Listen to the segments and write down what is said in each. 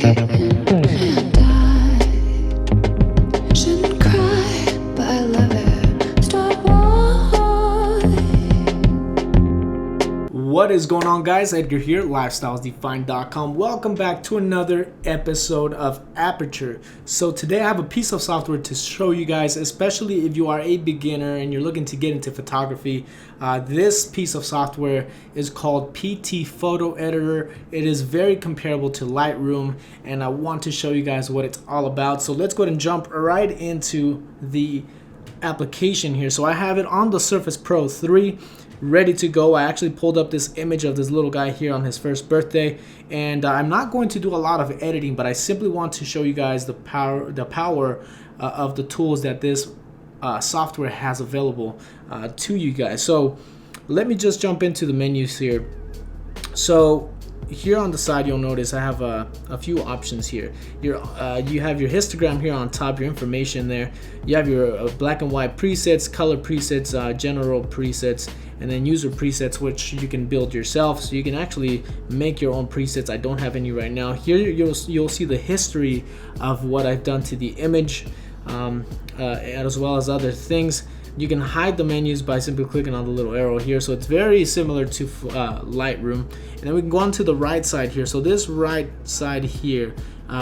Shouldn't cry, but I love it. Stop why. What is going on, guys? Edgar here, lifestylesdefined.com. Welcome back to another episode of Aperture. So today I have a piece of software to show you guys, especially if you are a beginner and you're looking to get into photography. This piece of software is called PT Photo Editor. It is very comparable to Lightroom, and I want to show you guys what it's all about. So let's go ahead and jump right into the application here. So I have it on the Surface Pro 3 ready to go. I actually pulled up this image of this little guy here on his first birthday, and I'm not going to do a lot of editing, but I simply want to show you guys the power of the tools that this software has available to you guys. So let me just jump into the menus here. So here on the side, you'll notice I have a few options here. You have your histogram here on top, your information there. You have your black and white presets, color presets, general presets, and then user presets, which you can build yourself. So you can actually make your own presets. I don't have any right now. Here you'll see the history of what I've done to the image, as well as other things. You can hide the menus by simply clicking on the little arrow here. So it's very similar to Lightroom. And then we can go on to the right side here. So this right side here,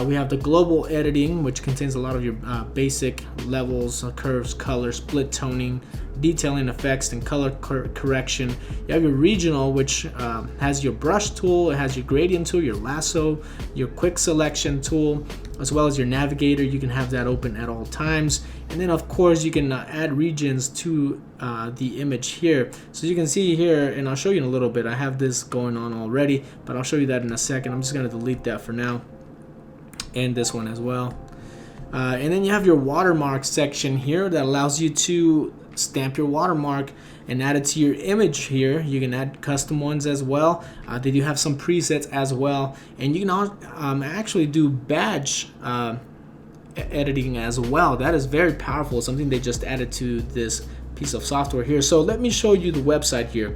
we have the global editing, which contains a lot of your basic levels, curves, color, split toning, detailing effects, and color correction. You have your regional, which has your brush tool, it has your gradient tool, your lasso, your quick selection tool, as well as your navigator. You can have that open at all times. And then of course you can add regions to the image here. So you can see here, and I'll show you in a little bit, I have this going on already, but I'll show you that in a second. I'm just going to delete that for now, and this one as well. And then you have your watermark section here that allows you to stamp your watermark and add it to your image here. You can add custom ones as well. They do have some presets as well, and you can actually do badge editing as well. That is very powerful, something they just added to this piece of software here. So let me show you the website here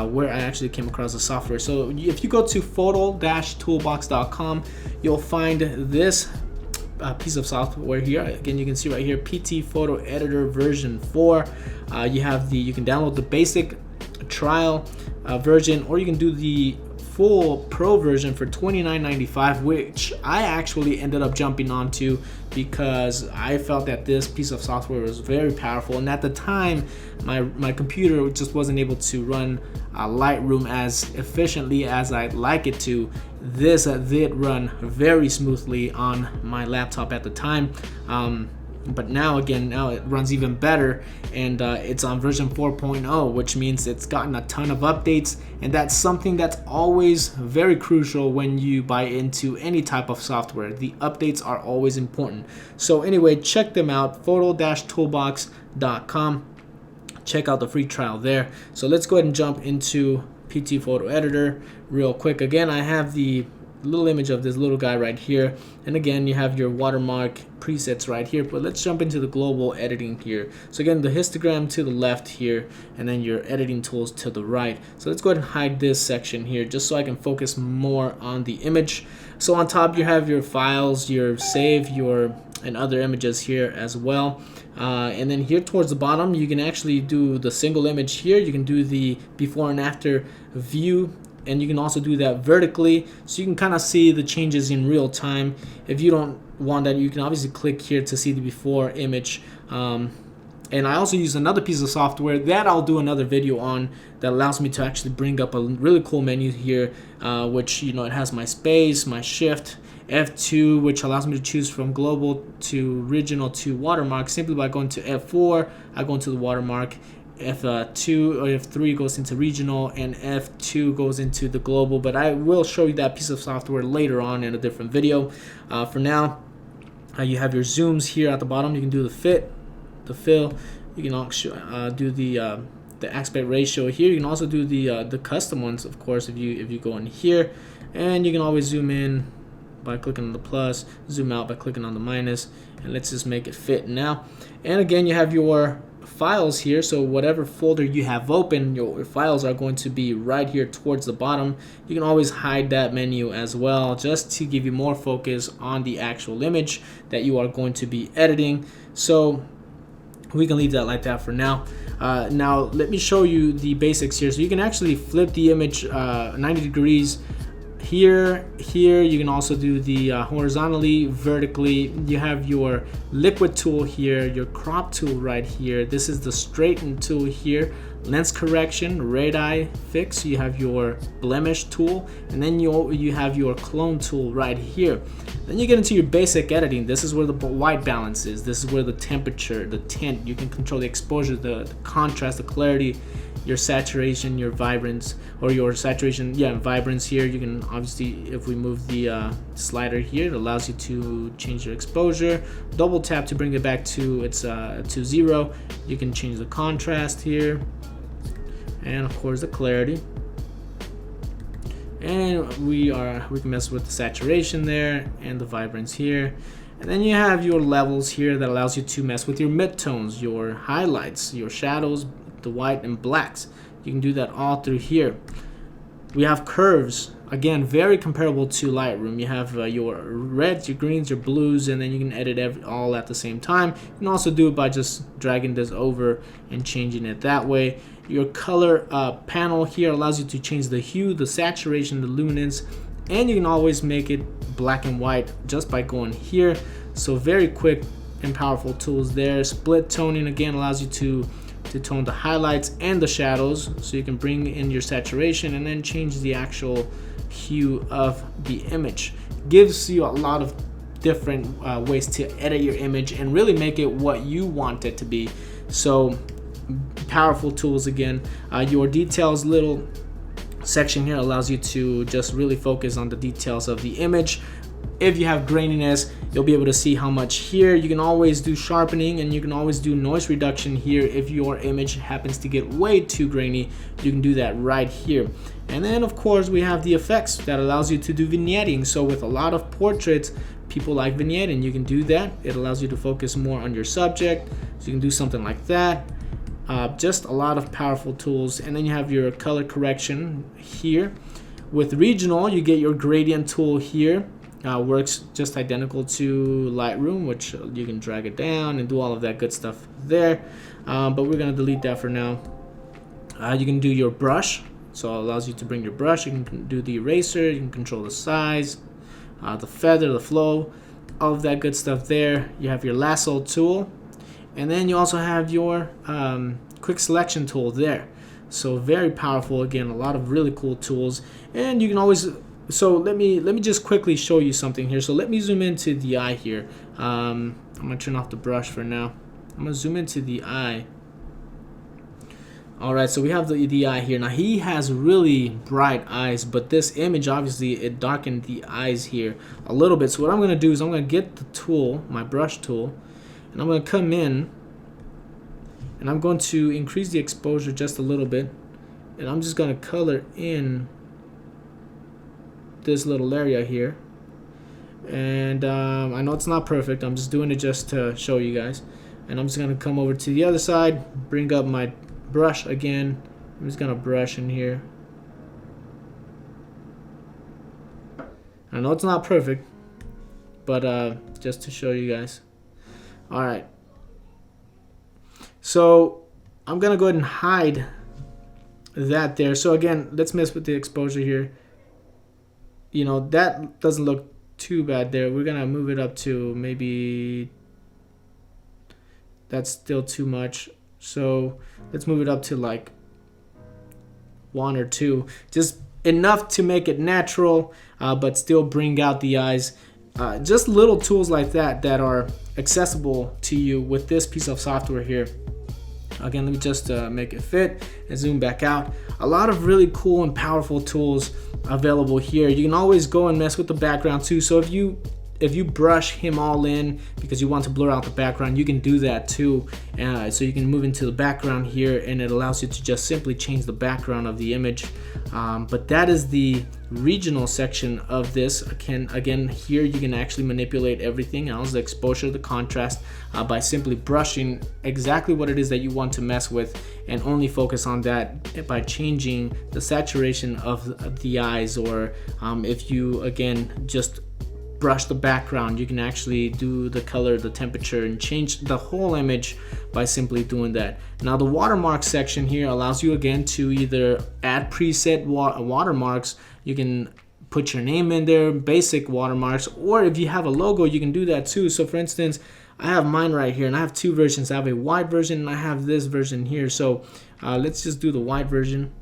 where I actually came across the software. So if you go to photo-toolbox.com, you'll find this piece of software here. Again, you can see right here, PT Photo Editor version 4. You can download the basic trial version, or you can do the full pro version for $29.95, which I actually ended up jumping onto because I felt that this piece of software was very powerful, and at the time my computer just wasn't able to run Lightroom as efficiently as I'd like it to. This did run very smoothly on my laptop at the time, but now it runs even better, and it's on version 4.0, which means it's gotten a ton of updates, and that's something that's always very crucial when you buy into any type of software. The updates are always important. So anyway, check them out, photo-toolbox.com. Check out the free trial there. So let's go ahead and jump into PT Photo Editor real quick. Again, I have the little image of this little guy right here, and again you have your watermark presets right here, but let's jump into the global editing here. So again, the histogram to the left here, and then your editing tools to the right. So let's go ahead and hide this section here just so I can focus more on the image. So on top you have your files, your save, and other images here as well, and then here towards the bottom you can actually do the single image here. You can do the before and after view, and you can also do that vertically, so you can kind of see the changes in real time. If you don't want that, you can obviously click here to see the before image. And I also use another piece of software that I'll do another video on that allows me to actually bring up a really cool menu here, which it has my space, my shift, F2, which allows me to choose from global to regional to watermark. Simply by going to F4, I go into the watermark. F2 or F3 goes into regional, and F2 goes into the global, but I will show you that piece of software later on in a different video. For now, you have your zooms here at the bottom. You can do the fit, the fill. You can also do the aspect ratio here. You can also do the custom ones, of course, if you go in here, and you can always zoom in by clicking on the plus, zoom out by clicking on the minus, and let's just make it fit now. And again, you have your files here, so whatever folder you have open, your files are going to be right here towards the bottom. You can always hide that menu as well, just to give you more focus on the actual image that you are going to be editing. So we can leave that like that for now. Now let me show you the basics here. So you can actually flip the image 90 degrees here. You can also do the horizontally, vertically. You have your liquid tool here, your crop tool right here. This is the straighten tool here, lens correction, red eye fix. You have your blemish tool, and then you have your clone tool right here. Then you get into your basic editing. This is where the white balance is. This is where the temperature, the tint, you can control the exposure, the contrast, the clarity, your saturation, your vibrance, or your saturation, and vibrance here. You can obviously, if we move the slider here, it allows you to change your exposure. Double tap to bring it back to its to 0. You can change the contrast here, and of course the clarity. And we can mess with the saturation there and the vibrance here. And then you have your levels here that allows you to mess with your midtones, your highlights, your shadows, the white and blacks. You can do that all through here. We have curves, again very comparable to Lightroom. You have your reds, your greens, your blues, and then you can edit all at the same time. You can also do it by just dragging this over and changing it that way. Your color panel here allows you to change the hue, the saturation, the luminance, and you can always make it black and white just by going here. So very quick and powerful tools there. Split toning again allows you to tone the highlights and the shadows, so you can bring in your saturation and then change the actual hue of the image. Gives you a lot of different ways to edit your image and really make it what you want it to be. So powerful tools again. Your details little section here allows you to just really focus on the details of the image. If you have graininess, you'll be able to see how much here. You can always do sharpening, and you can always do noise reduction here. If your image happens to get way too grainy, you can do that right here. And then of course we have the effects that allows you to do vignetting. So with a lot of portraits, people like vignetting. You can do that. It allows you to focus more on your subject, so you can do something like that. Just a lot of powerful tools. And then you have your color correction here. With regional, you get your gradient tool here. Works just identical to Lightroom, which you can drag it down and do all of that good stuff there. But we're gonna delete that for now. You can do your brush, so it allows you to bring your brush. You can do the eraser, you can control the size, the feather, the flow, all of that good stuff there. You have your lasso tool, and then you also have your quick selection tool there. So very powerful, again, a lot of really cool tools. And you can always, so let me just quickly show you something here. So let me zoom into the eye here. I'm gonna turn off the brush for now. I'm gonna zoom into the eye. All right, so we have the eye here. Now he has really bright eyes, but this image, obviously it darkened the eyes here a little bit. So what I'm gonna do is I'm gonna get the tool, my brush tool, and I'm gonna come in and I'm going to increase the exposure just a little bit, and I'm just gonna color in this little area here. And I know it's not perfect, I'm just doing it just to show you guys. And I'm just gonna come over to the other side, bring up my brush again. I'm just gonna brush in here. I know it's not perfect, but just to show you guys. All right, so I'm gonna go ahead and hide that there. So again, let's mess with the exposure here. You know, that doesn't look too bad there. We're gonna move it up to maybe, that's still too much. So let's move it up to like 1 or 2, just enough to make it natural, but still bring out the eyes. Just little tools like that that are accessible to you with this piece of software here. Again, let me just make it fit and zoom back out. A lot of really cool and powerful tools available here. You can always go and mess with the background too. So if you if you brush him all in because you want to blur out the background, you can do that too. So you can move into the background here, and it allows you to just simply change the background of the image. But that is the regional section of this. Again, here you can actually manipulate everything else, the exposure, the contrast, by simply brushing exactly what it is that you want to mess with, and only focus on that by changing the saturation of the eyes. Or if you again just brush the background, you can actually do the color, the temperature, and change the whole image by simply doing that. Now the watermark section here allows you again to either add preset watermarks. You can put your name in there, basic watermarks, or if you have a logo, you can do that too. So for instance, I have mine right here, and I have two versions. I have a white version and I have this version here. So let's just do the white version.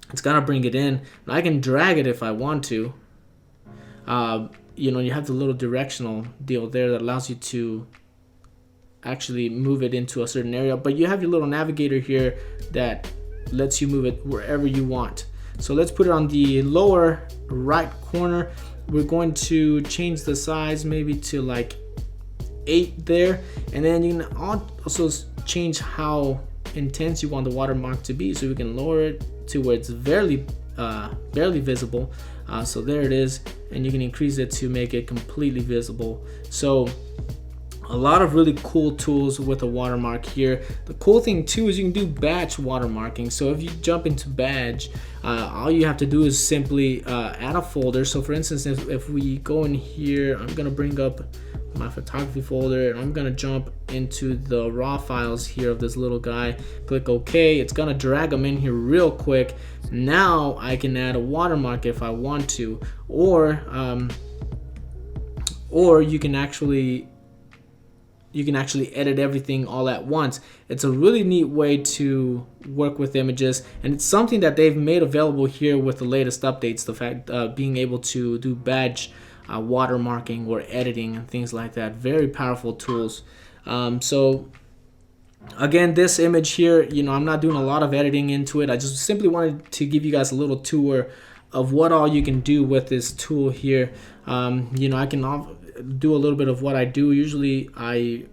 It's gonna bring it in. Now I can drag it if I want to. You know, you have the little directional deal there that allows you to actually move it into a certain area, but you have your little navigator here that lets you move it wherever you want. So let's put it on the lower right corner. We're going to change the size maybe to like 8 there, and then you can also change how intense you want the watermark to be. So we can lower it to where it's barely visible. So there it is, and you can increase it to make it completely visible. So a lot of really cool tools with a watermark here. The cool thing too is you can do batch watermarking. So if you jump into batch, all you have to do is simply add a folder. So for instance, if we go in here, I'm gonna bring up my photography folder, and I'm gonna jump into the raw files here of this little guy. Click OK. It's gonna drag them in here real quick. Now I can add a watermark if I want to, or you can actually edit everything all at once. It's a really neat way to work with images, and it's something that they've made available here with the latest updates. The fact being able to do batch watermarking or editing and things like that. Very powerful tools. So again, this image here, you know, I'm not doing a lot of editing into it. I just simply wanted to give you guys a little tour of what all you can do with this tool here. You know, I can do a little bit of what I do. Usually I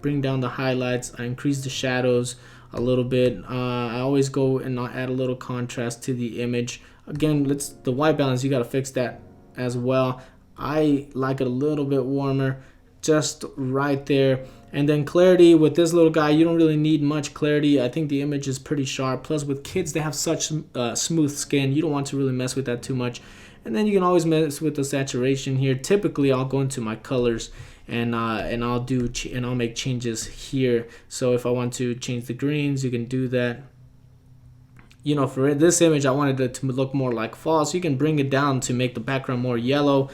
bring down the highlights, I increase the shadows a little bit. I always go and I'll add a little contrast to the image. Again, the white balance, you got to fix that as well. I like it a little bit warmer, just right there. And then clarity with this little guy, you don't really need much clarity. I think the image is pretty sharp. Plus with kids, they have such smooth skin, you don't want to really mess with that too much. And then you can always mess with the saturation here. Typically I'll go into my colors and I'll make changes here. So if I want to change the greens, you can do that. You know, for this image, I wanted it to look more like fall, so you can bring it down to make the background more yellow.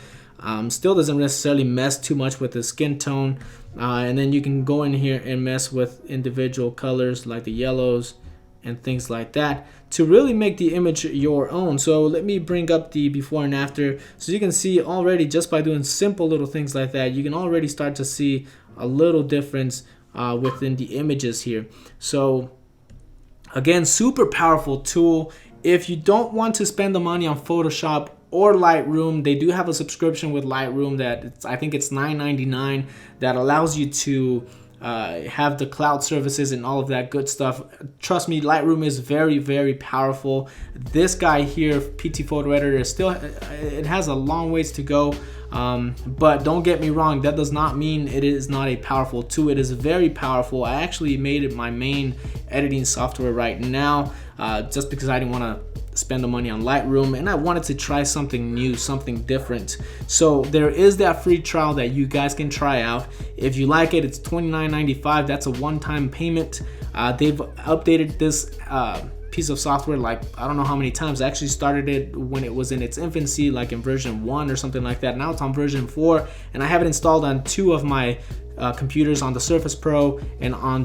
Still doesn't necessarily mess too much with the skin tone. And then you can go in here and mess with individual colors like the yellows and things like that to really make the image your own. So let me bring up the before and after, so you can see already just by doing simple little things like that, you can already start to see a little difference within the images here. So again, super powerful tool. If you don't want to spend the money on Photoshop or Lightroom, they do have a subscription with Lightroom that I think it's $9.99 that allows you to have the cloud services and all of that good stuff. Trust me, Lightroom is very, very powerful. This guy here, PT Photo Editor, is still, it has a long ways to go. But don't get me wrong, that does not mean it is not a powerful tool. It is very powerful. I actually made it my main editing software right now, just because I didn't want to spend the money on Lightroom and I wanted to try something new, something different. So there is that free trial that you guys can try out. If you like it, it's $29.95. That's a one-time payment. They've updated this piece of software like I don't know how many times. I actually started it when it was in its infancy, like in version 1 or something like that. Now it's on version 4, and I have it installed on 2 of my computers, on the Surface Pro and on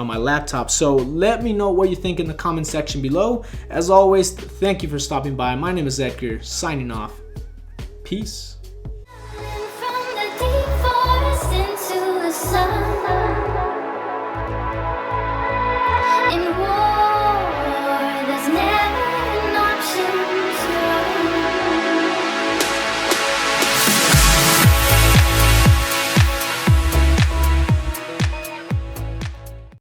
my laptop. So let me know what you think in the comment section below. As always, thank you for stopping by. My name is Edgar, signing off. Peace. From the deep forest into the sun.